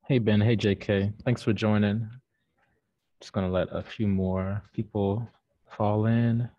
Hey Ben, hey JK. Thanks for joining. Just gonna let a few more people fall in.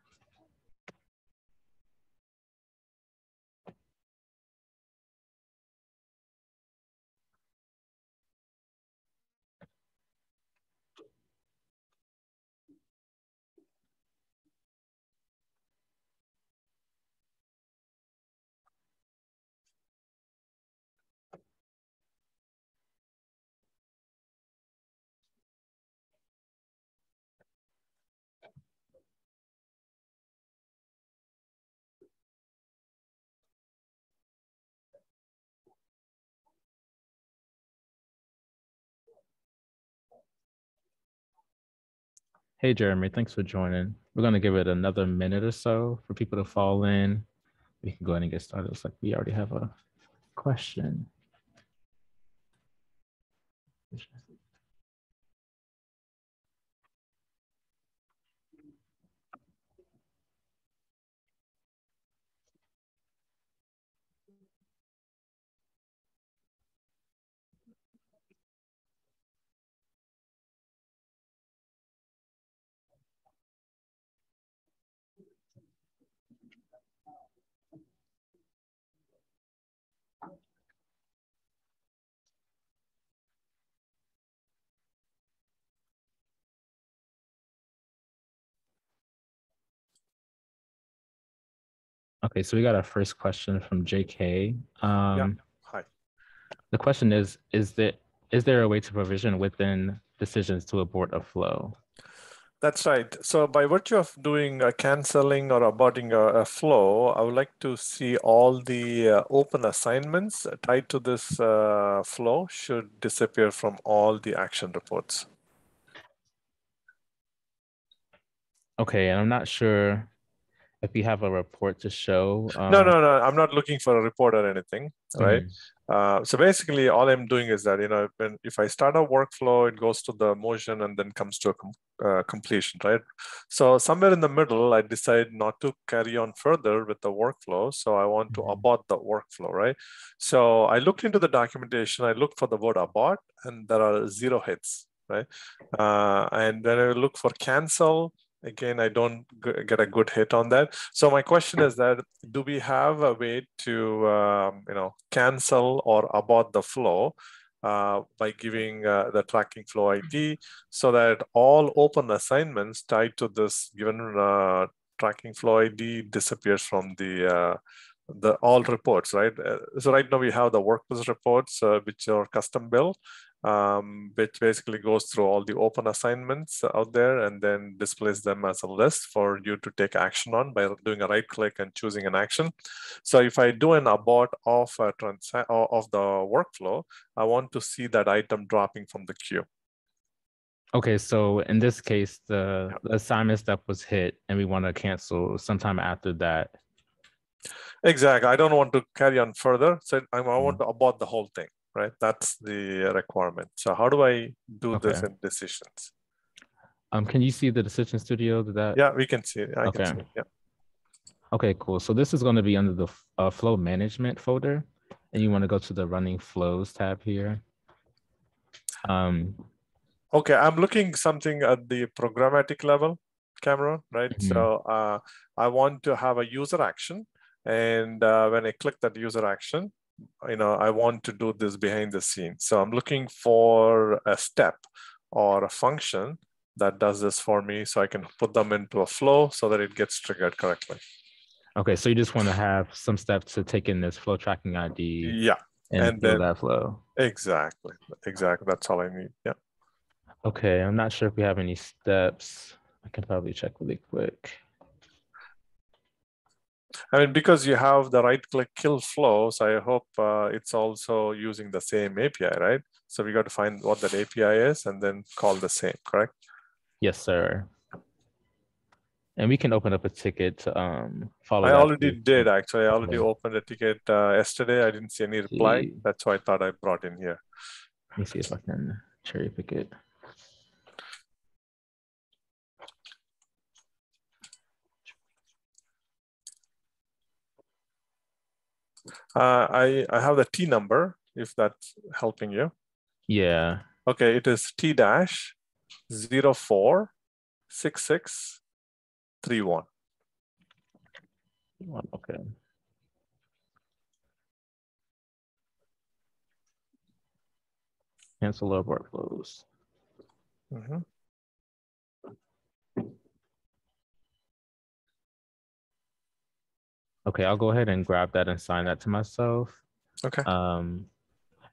Hey Jeremy, thanks for joining. We're gonna give it another minute or so for people to fall in. We can go ahead and get started. Looks like we already have a question. Okay, so we got our first question from JK. Yeah. Hi. The question is there a way to provision within decisions to abort a flow? That's right. So by virtue of doing a canceling or aborting a flow, I would like to see all the open assignments tied to this flow should disappear from all the action reports. Okay, and I'm not sure if you have a report to show. No. I'm not looking for a report or anything, right? Mhm. So basically, all I'm doing is that if I start a workflow, it goes to the motion and then comes to a completion, right? So somewhere in the middle, I decide not to carry on further with the workflow. So I want to Mhm. abort the workflow, right? So I looked into the documentation. I looked for the word abort, and there are 0 hits, right? And then I look for cancel. Again, I don't get a good hit on that. So my question is that, do we have a way to cancel or abort the flow by giving the tracking flow ID so that all open assignments tied to this given tracking flow ID disappears from the all reports, right? So right now we have the workers reports, which are custom built, which basically goes through all the open assignments out there and then displays them as a list for you to take action on by doing a right click and choosing an action. So if I do an abort of of the workflow, I want to see that item dropping from the queue. Okay, so in this case, the, Yeah. the assignment step was hit and we want to cancel sometime after that. Exactly. I don't want to carry on further. So I want Mhm. to abort the whole thing, right? That's the requirement. So how do I do this Okay. in decisions? Can you see the decision studio? Did that? Yeah, we can see it. I can Okay. see it. Yeah. Okay, cool. So this is going to be under the flow management folder, and you want to go to the running flows tab here. Um, Okay, I'm looking something at the programmatic level, Cameron, right? mhm. So I want to have a user action. And when I click that user action, I want to do this behind the scenes. So I'm looking for a step or a function that does this for me so I can put them into a flow so that it gets triggered correctly. Okay, so you just want to have some steps to take in this flow tracking ID Yeah. and And build then that flow. exactly. That's all I need. Yeah. Okay, I'm not sure if we have any steps. I can probably check really quick. I mean, because you have the right click kill flows, I hope it's also using the same API, right? So we got to find what that API is and then call the same, correct? Yes, sir. And we can open up a ticket to follow I that already through. did actually. I already Okay. opened a ticket yesterday. I didn't see any reply. See, That's why I thought I brought in here. let me see if I can cherry pick it. I have the T number if that's helping you. Yeah. Okay, it is T dash 046631. Okay. Cancel or abort flows. Mm-hmm. Okay, I'll go ahead and grab that and sign that to myself. Okay, And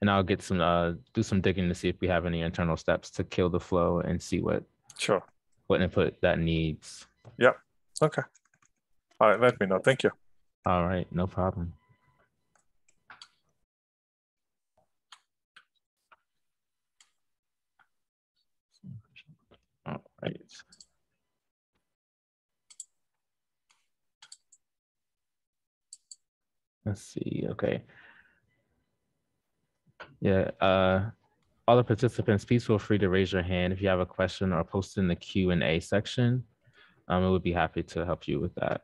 I'll get some do some digging to see if we have any internal steps to kill the flow and see sure. what input that needs. Yeah, okay. All right, let me know. Thank you. All right, no problem. All right. Let's see. Okay. Yeah. All the participants, please feel free to raise your hand if you have a question or post in the Q&A section. I would be happy to help you with that.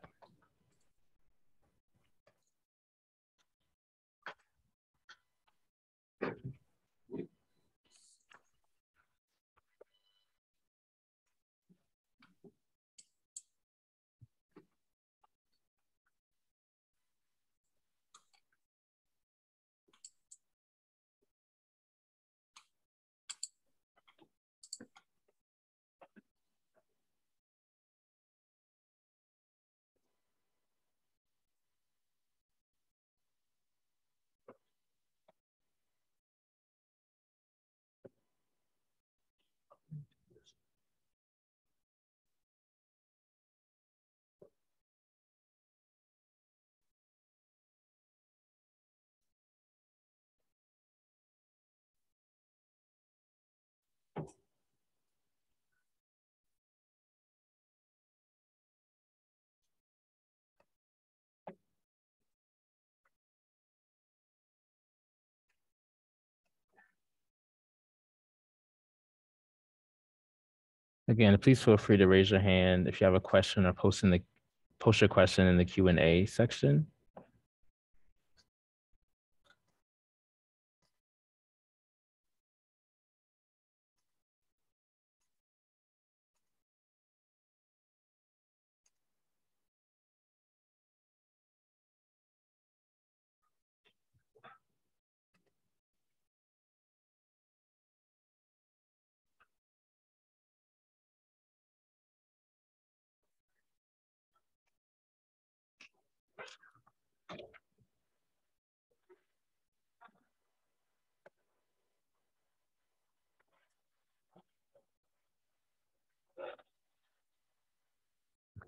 Again, please feel free to raise your hand if you have a question or post your question in the Q&A section.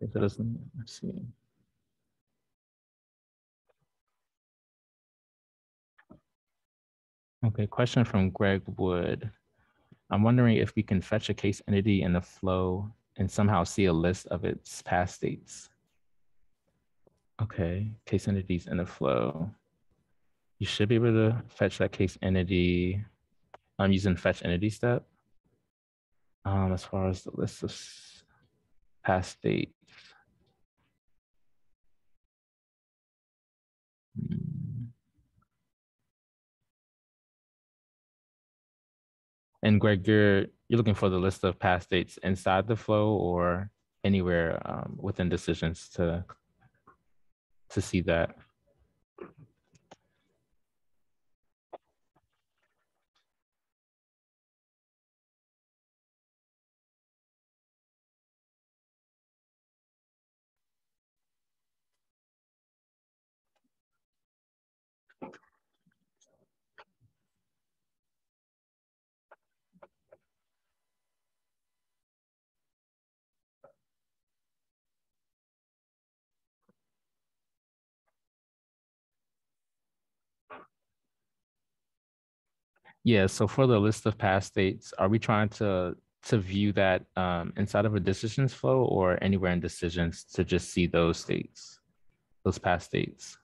Okay, so let's see. Okay, question from Greg Wood. I'm wondering if we can fetch a case entity in the flow and somehow see a list of its past states. Okay, case entities in the flow. You should be able to fetch that case entity. I'm using fetch entity step. As far as the list of past states. And Greg, you're looking for the list of past states inside the flow or anywhere within decisions to see that. Yeah, so for the list of past states, are we trying to view that inside of a decisions flow or anywhere in decisions to just see those states, those past states?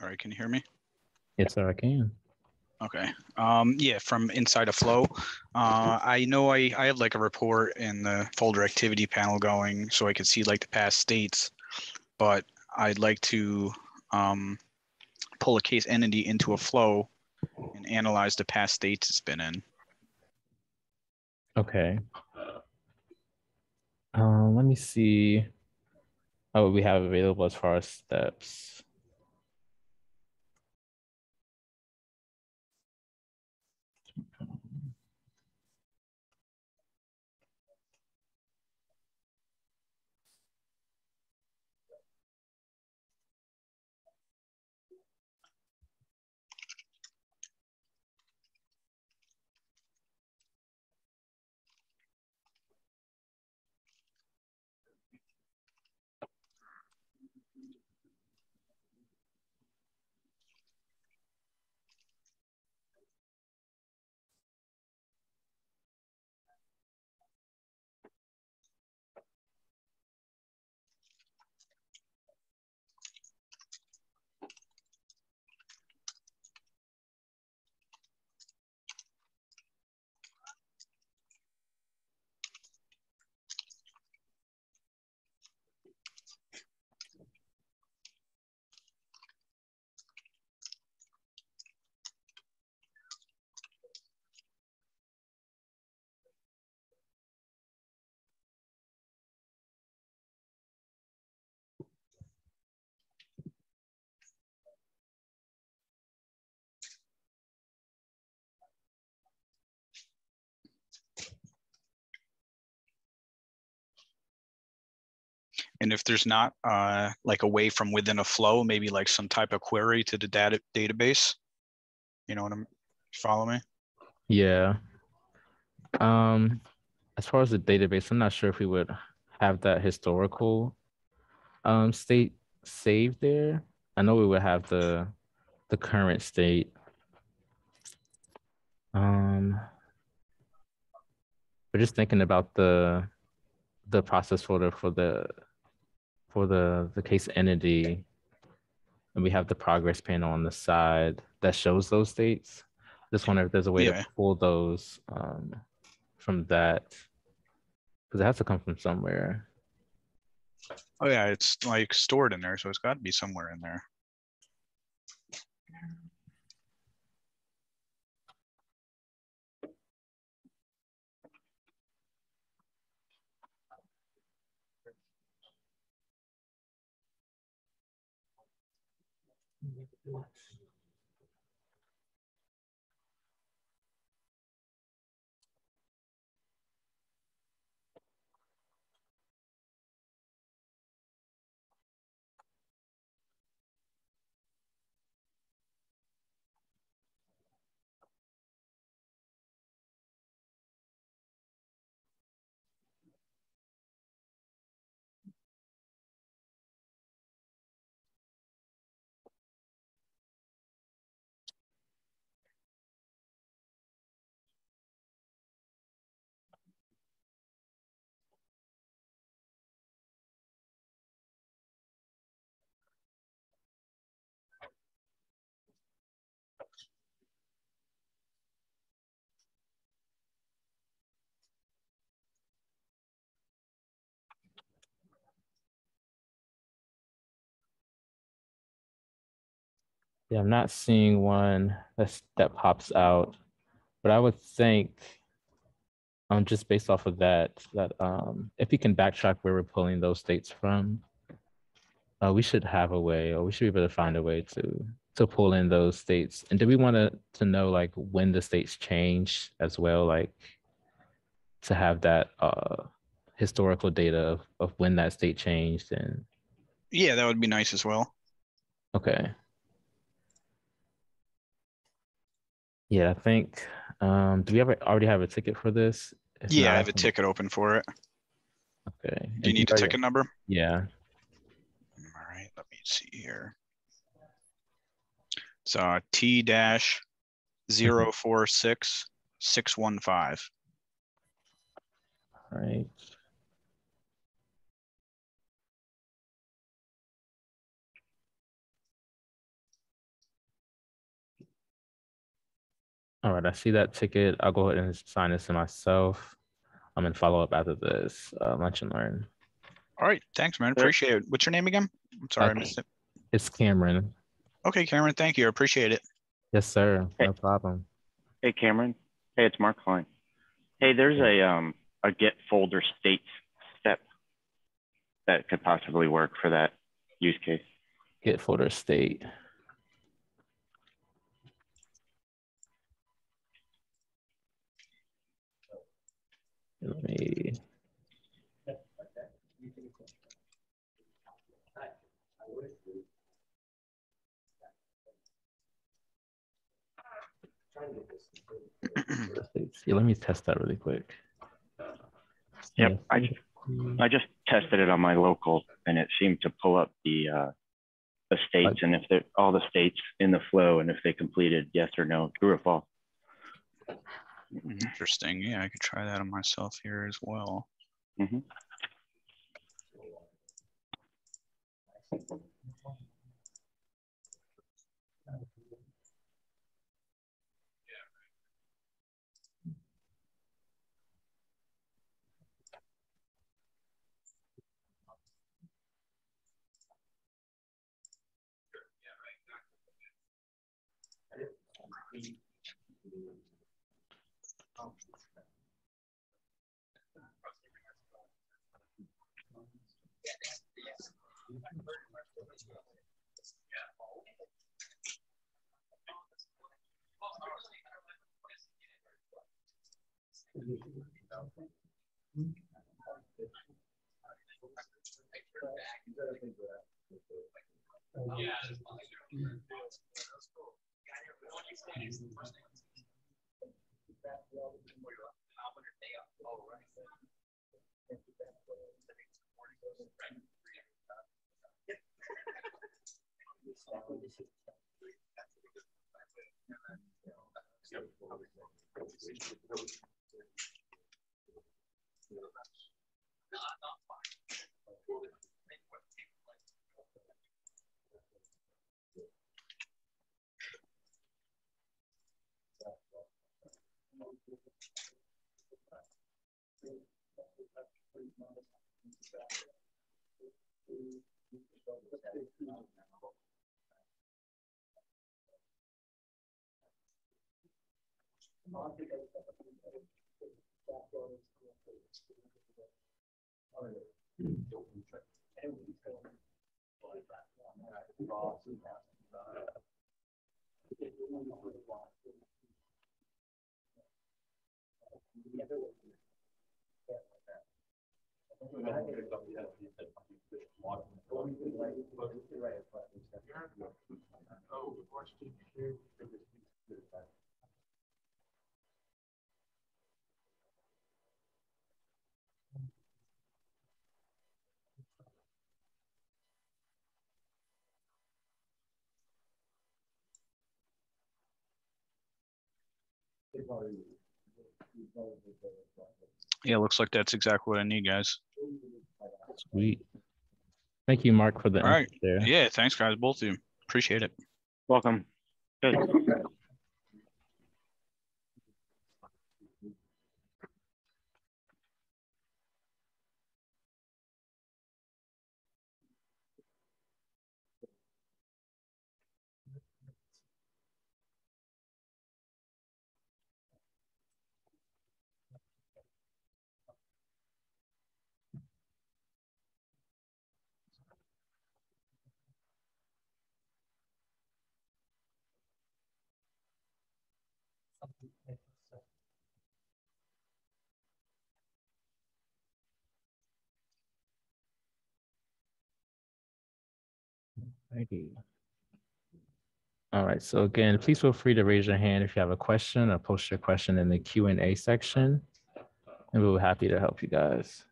All right, can you hear me? Yes, sir, I can. Okay. Yeah, from inside a flow. I know I had like a report in the folder activity panel going so I could see like the past states, but I'd like to pull a case entity into a flow and analyze the past states it's been in. Okay. Let me see what we have available as far as steps. And if there's not like a way from within a flow, maybe like some type of query to the database, you know what I'm, follow me? Yeah. As far as the database, I'm not sure if we would have that historical state saved there. I know we would have the current state. We're just thinking about the process folder for the case entity, and we have the progress panel on the side that shows those states. Just wonder if there's a way to pull those from that, because it has to come from somewhere. Oh yeah, it's like stored in there, so it's got to be somewhere in there. Yeah, I'm not seeing one that pops out, but I would think, just based off of that if we can backtrack where we're pulling those states from, we should have a way, or we should be able to find a way to pull in those states. And do we want to know like when the states change as well, like to have that historical data of when that state changed? And yeah, that would be nice as well. okay. Yeah, I think, do we already have a ticket for this? If Yeah, not, I have a ticket open for it. Okay. Do you need a ticket number? Yeah. All right, let me see here. So T-046615. All right. All right, I see that ticket. I'll go ahead and assign this to myself. I'm gonna follow up after this lunch and learn. All right, thanks, man. Appreciate it. What's your name again? I'm sorry, I missed it. It's Cameron. Okay, Cameron, thank you. I appreciate it. Yes, sir. No problem. Hey, Cameron. Hey, it's Mark Klein. Hey, there's a get folder states step that could possibly work for that use case. Get folder state. Let me. Yeah, let me test that really quick. Yep, I just tested it on my local, and it seemed to pull up the states, and if they're all the states in the flow, and if they completed yes or no, true or false. Interesting. Yeah, I could try that on myself here as well. Mm-hmm. Yeah, looks like that's exactly what I need, guys. Sweet. Thank you, Mark, for the All right. there. Yeah, thanks, guys. Both of you. Appreciate it. Welcome. Good. All right, so again, please feel free to raise your hand if you have a question or post your question in the Q&A section, and we'll be happy to help you guys.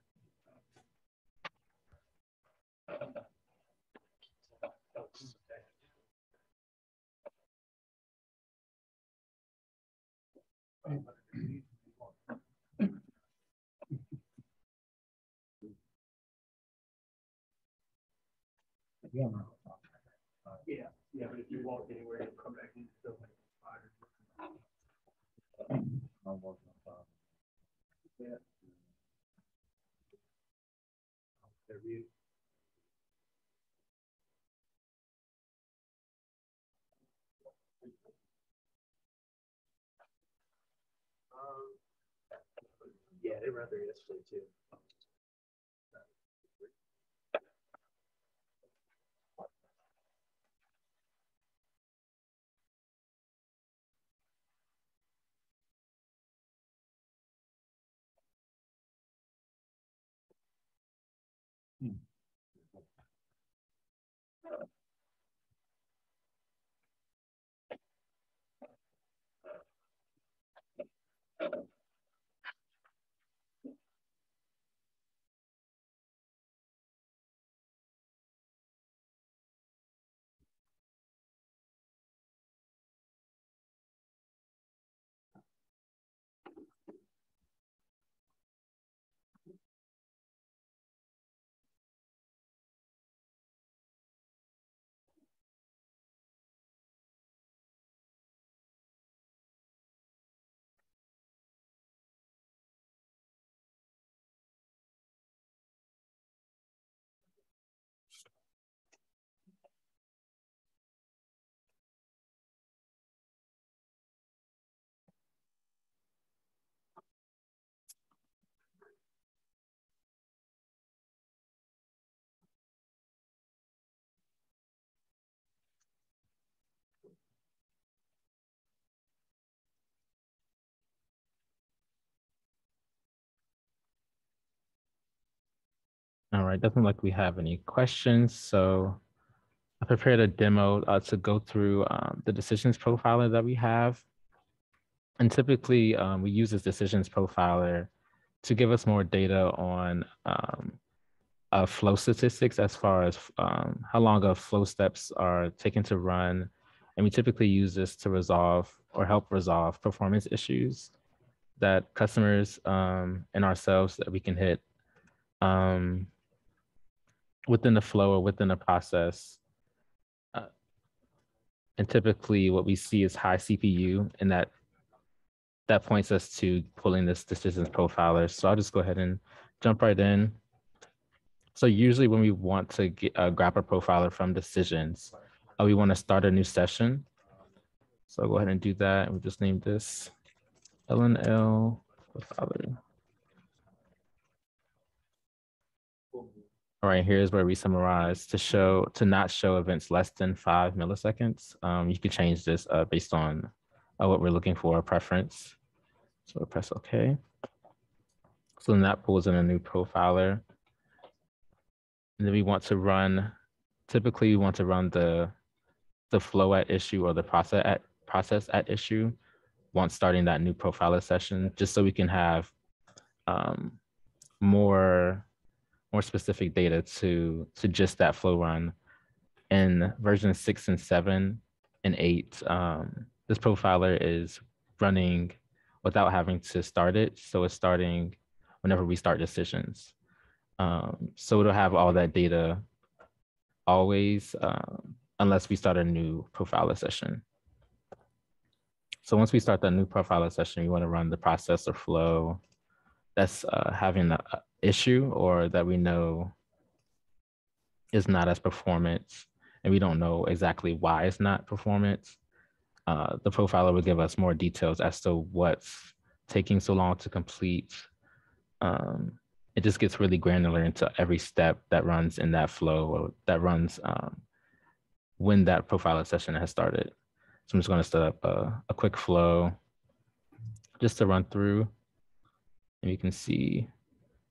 Yeah, but if you walk anywhere, you'll come back in. Yeah, they ran there yesterday too. All right, doesn't look like we have any questions. So I prepared a demo to go through the decisions profiler that we have. And typically we use this decisions profiler to give us more data on flow statistics as far as how long of flow steps are taken to run. And we typically use this to resolve or help resolve performance issues that customers and ourselves that we can hit within the flow or within the process. And typically what we see is high CPU, and that points us to pulling this decisions profiler. So I'll just go ahead and jump right in. So usually when we want to grab a profiler from decisions, we want to start a new session. So I'll go ahead and do that. And we'll just name this LNL profiler. All right, here's where we summarize to not show events less than 5 milliseconds. You can change this based on what we're looking for, a preference. So we'll press OK. So then that pulls in a new profiler. And then we want to run, typically we want to run the flow at issue or the process at issue once starting that new profiler session, just so we can have more specific data to just that flow run. In version 6 and 7 and 8, this profiler is running without having to start it. So it's starting whenever we start decisions. So it'll have all that data always, unless we start a new profiler session. So once we start that new profiler session, you want to run the process or flow that's having an issue or that we know is not as performant, and we don't know exactly why it's not performant. The profiler will give us more details as to what's taking so long to complete. It just gets really granular into every step that runs in that flow or that runs when that profiler session has started. So I'm just going to set up a quick flow just to run through, and you can see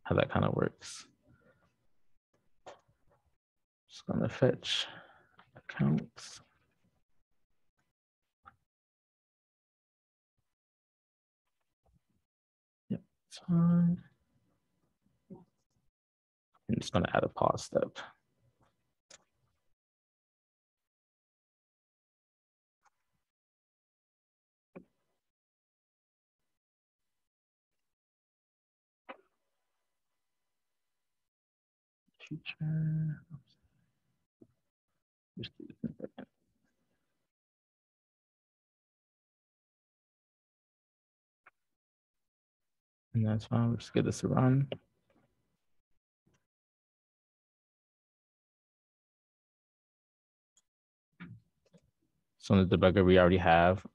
how that kind of works. Just going to fetch accounts. Yep, it's fine. I'm just going to add a pause step. Future. Just do this in a second. And that's fine. We'll just give this a run. So in the debugger, we already have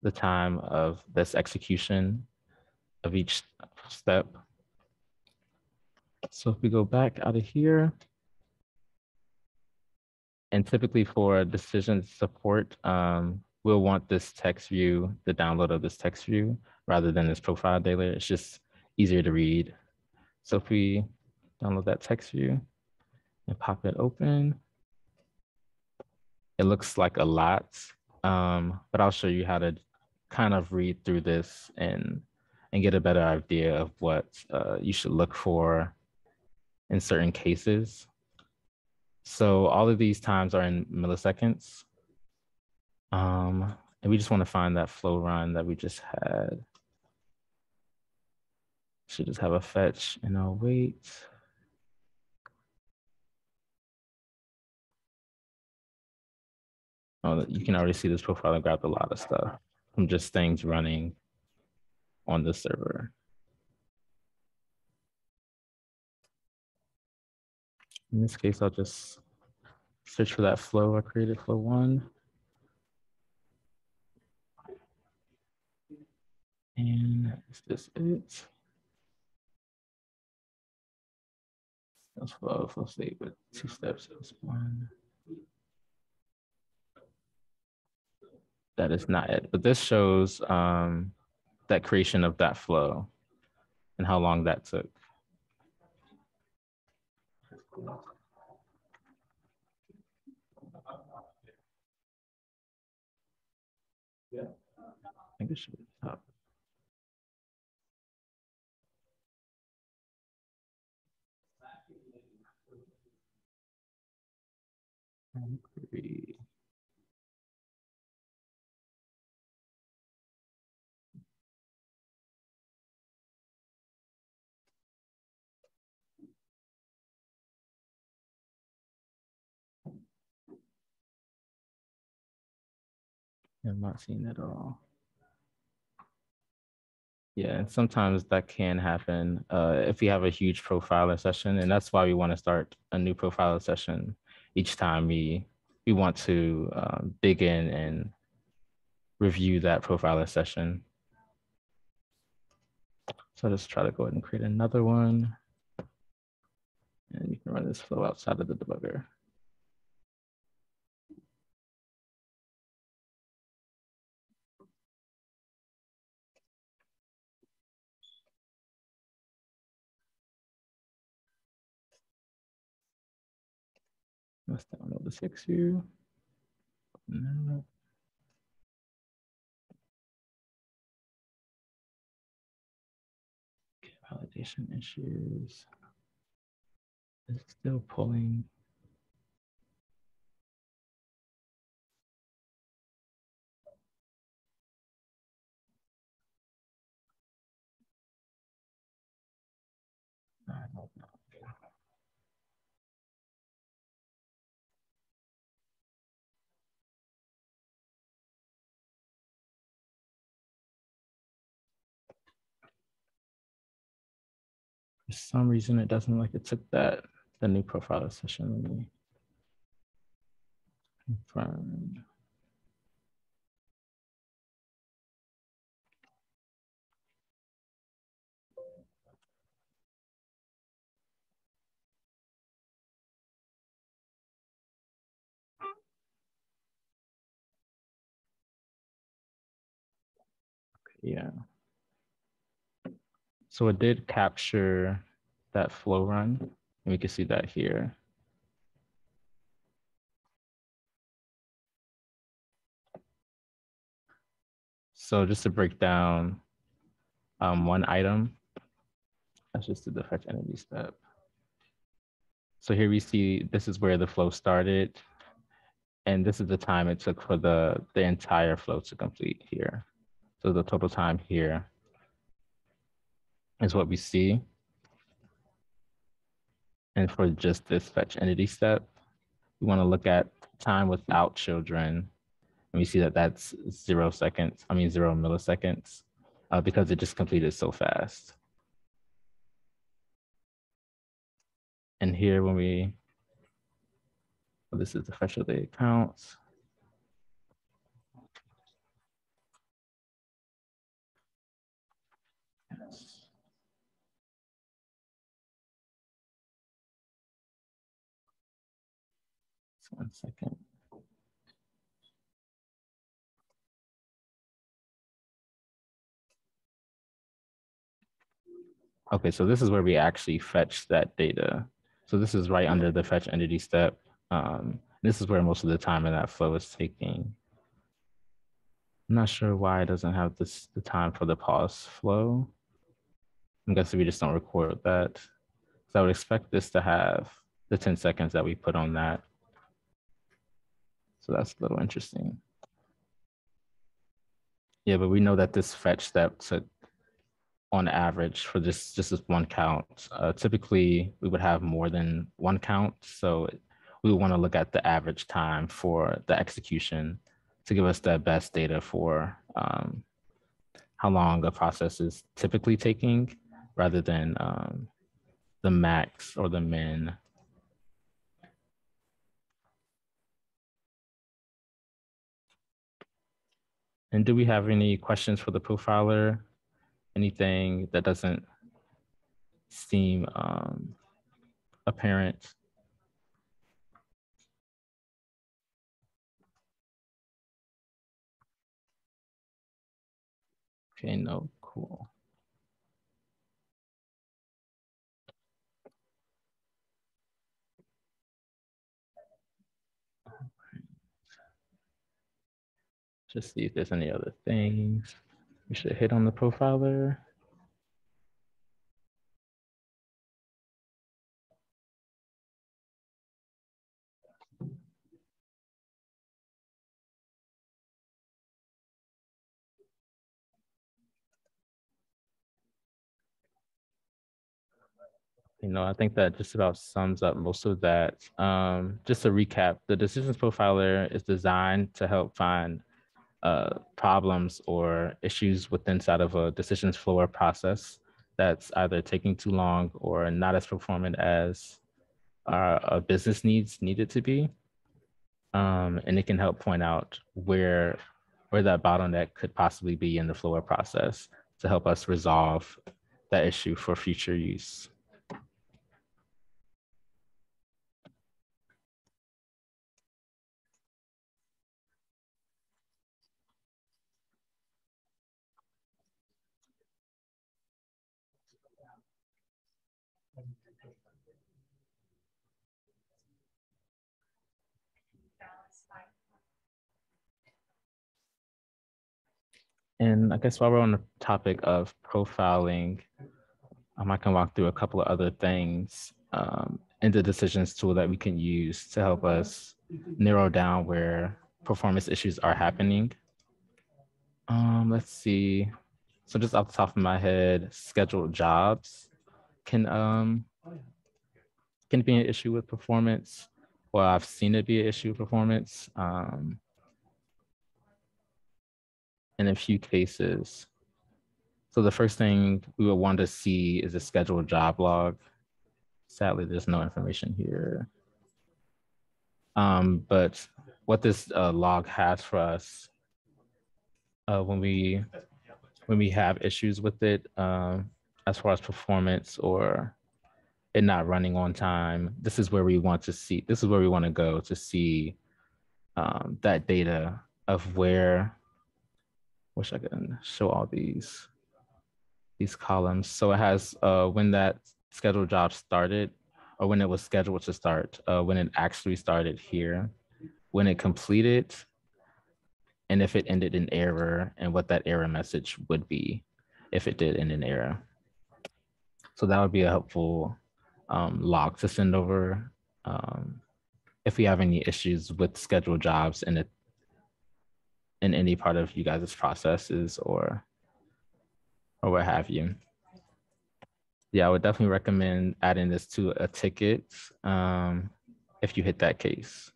the time of this execution of each step. So if we go back out of here, and typically for decision support, we'll want this text view, the download of this text view, rather than this profile data. It's just easier to read. So if we download that text view and pop it open, it looks like a lot, but I'll show you how to kind of read through this and get a better idea of what you should look for in certain cases. So all of these times are in milliseconds. And we just want to find that flow run that we just had. Should just have a fetch and I'll wait. Oh, you can already see this profile. I grabbed a lot of stuff from just things running on the server. In this case, I'll just search for that flow I created, flow 1. And is this it? That's flow state with 2 steps. This one. That is not it, but this shows that creation of that flow and how long that took. Yeah, I think it should be top. I'm not seeing it at all. Yeah, and sometimes that can happen if we have a huge profiler session, and that's why we want to start a new profiler session each time we want to dig in and review that profiler session. So I'll just try to go ahead and create another one, and you can run this flow outside of the debugger. Let's download the 6 view. No. Okay, validation issues. It's still pulling. I don't know. For some reason, it doesn't like it took the new profiler session. Let me confirm. Yeah. So it did capture that flow run, and we can see that here. So just to break down one item, let's just do the fetch entity step. So here we see this is where the flow started, and this is the time it took for the entire flow to complete here. So the total time here is what we see. And for just this fetch entity step, we want to look at time without children. And we see that that's 0 milliseconds. because it just completed so fast. And here when we, well, this is the fetch related accounts. Yes. 1 second. Okay, so this is where we actually fetch that data. So this is right under the fetch entity step. This is where most of the time in that flow is taking. I'm not sure why it doesn't have the time for the pause flow. I'm guessing we just don't record that. So I would expect this to have the 10 seconds that we put on that. So that's a little interesting. Yeah, but we know that this fetch step took, on average, for this just this one count. Typically, we would have more than one count. So we would want to look at the average time for the execution to give us the best data for how long a process is typically taking, rather than the max or the min. And do we have any questions for the profiler? Anything that doesn't seem apparent? Okay, no, cool. Just see if there's any other things we should hit on the profiler. I think that just about sums up most of that. Just to recap, the decisions profiler is designed to help find problems or issues within inside of a decisions flow or process that's either taking too long or not as performant as our business needed to be. And it can help point out where that bottleneck could possibly be in the flow or process to help us resolve that issue for future use. And I guess while we're on the topic of profiling, I can walk through a couple of other things in the decisions tool that we can use to help us narrow down where performance issues are happening. Let's see. So just off the top of my head, scheduled jobs can be an issue with performance, or I've seen it be an issue with performance in a few cases. So the first thing we would want to see is a scheduled job log. Sadly, there's no information here. But what this log has for us when we have issues with it, as far as performance or it not running on time, this is where we want to see. This is where we want to go to see that data of where. Wish I could show all these columns. So it has when that scheduled job started, or when it was scheduled to start, when it actually started here, when it completed, and if it ended in error, and what that error message would be if it did end in error. So that would be a helpful log to send over if we have any issues with scheduled jobs in any part of you guys' processes or what have you. Yeah, I would definitely recommend adding this to a ticket if you hit that case.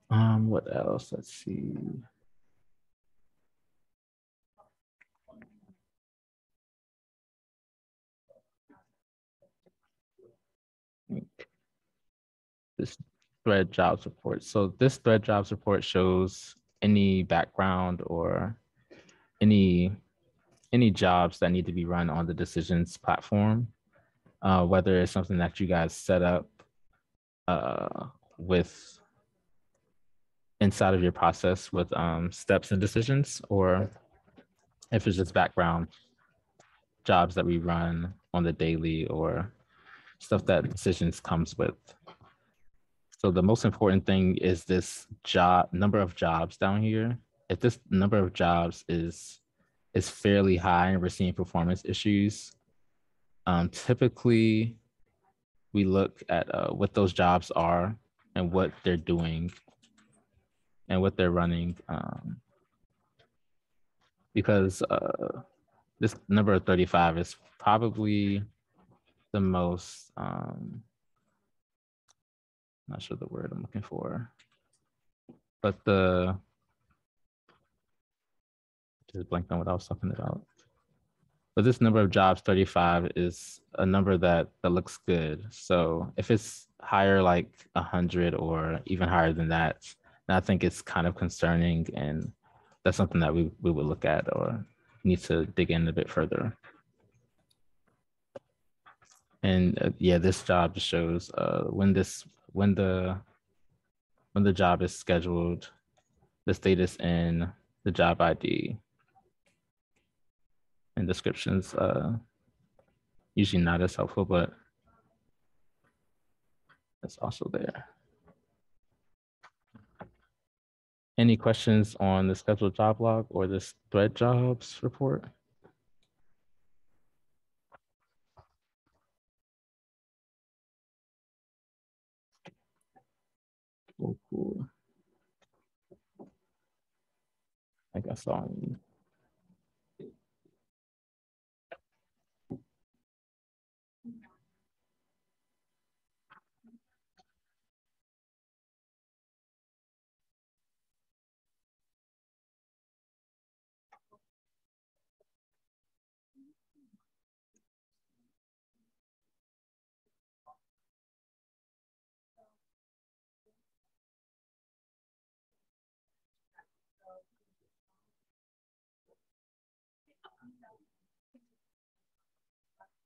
What else? Let's see. this thread jobs report. So this thread jobs report shows any background or any jobs that need to be run on the decisions platform, whether it's something that you guys set up with inside of your process with steps and decisions, or if it's just background jobs that we run on the daily or stuff that decisions comes with. So the most important thing is this number of jobs down here. If this number of jobs is fairly high and we're seeing performance issues, typically we look at what those jobs are and what they're doing and what they're running, because this number of 35 is probably the most, not sure the word I'm looking for, but just blanked on what I was talking about. But this number of jobs, 35, is a number that looks good. So if it's higher, like 100 or even higher than that, then I think it's kind of concerning, and that's something that we would look at or need to dig in a bit further. And yeah, this job just shows when the job is scheduled, the status in the job ID, and descriptions. Usually not as helpful, but it's also there. Any questions on the scheduled job log or this thread jobs report? Oh, cool. I think I saw you.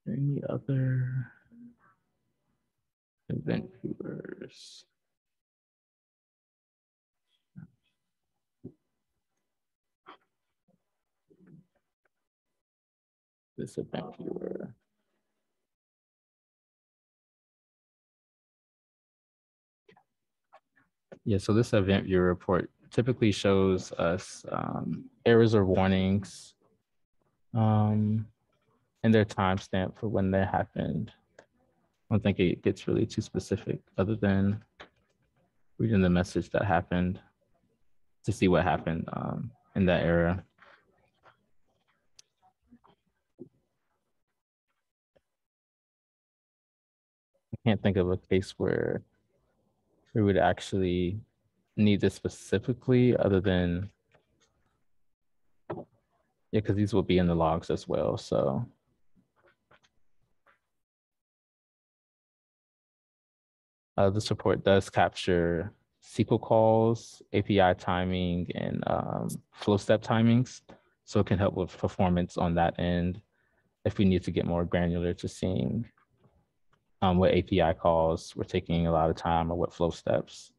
Any other event viewers? This event viewer. Yeah, so this event viewer report typically shows us errors or warnings and their timestamp for when they happened. I don't think it gets really too specific other than reading the message that happened to see what happened in that era. I can't think of a case where we would actually need this specifically other than, yeah, because these will be in the logs as well. So this report does capture SQL calls, API timing, and flow step timings. So it can help with performance on that end if we need to get more granular to seeing what API calls we're taking a lot of time or what flow steps,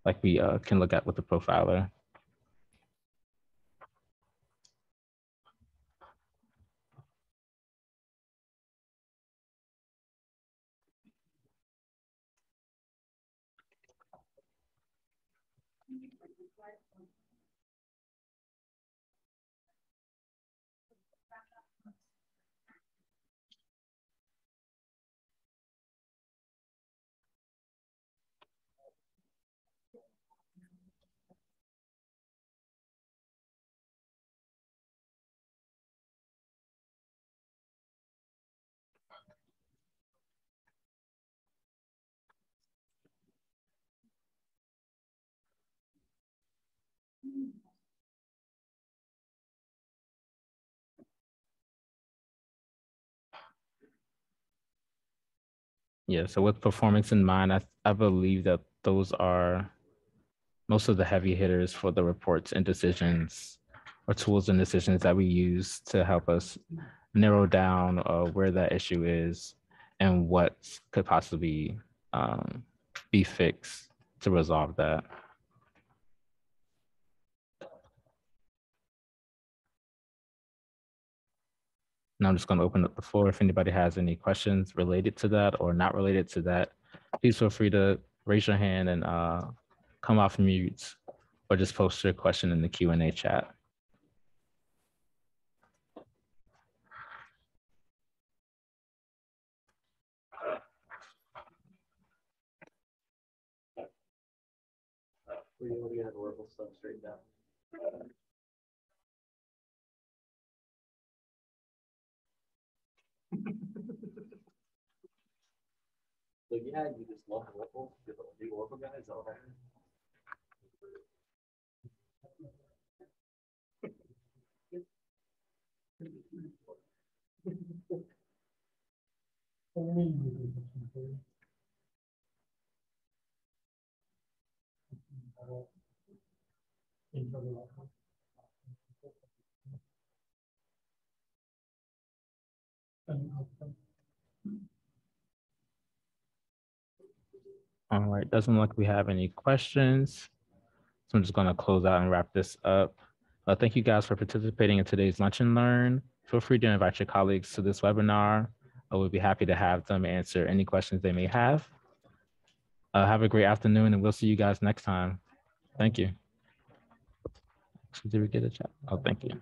like we can look at with the profiler. Yeah, so with performance in mind, I believe that those are most of the heavy hitters for the reports and decisions or tools and decisions that we use to help us narrow down where that issue is and what could possibly be fixed to resolve that. Now I'm just going to open up the floor. If anybody has any questions related to that or not related to that, please feel free to raise your hand and come off mute or just post your question in the Q&A chat. So yeah, you just love local, you're the big local guys, all right? All right, doesn't look like we have any questions. So I'm just going to close out and wrap this up. Thank you guys for participating in today's Lunch and Learn. Feel free to invite your colleagues to this webinar. We'll be happy to have them answer any questions they may have. Have a great afternoon, and we'll see you guys next time. Thank you. Did we get a chat? Oh, thank you.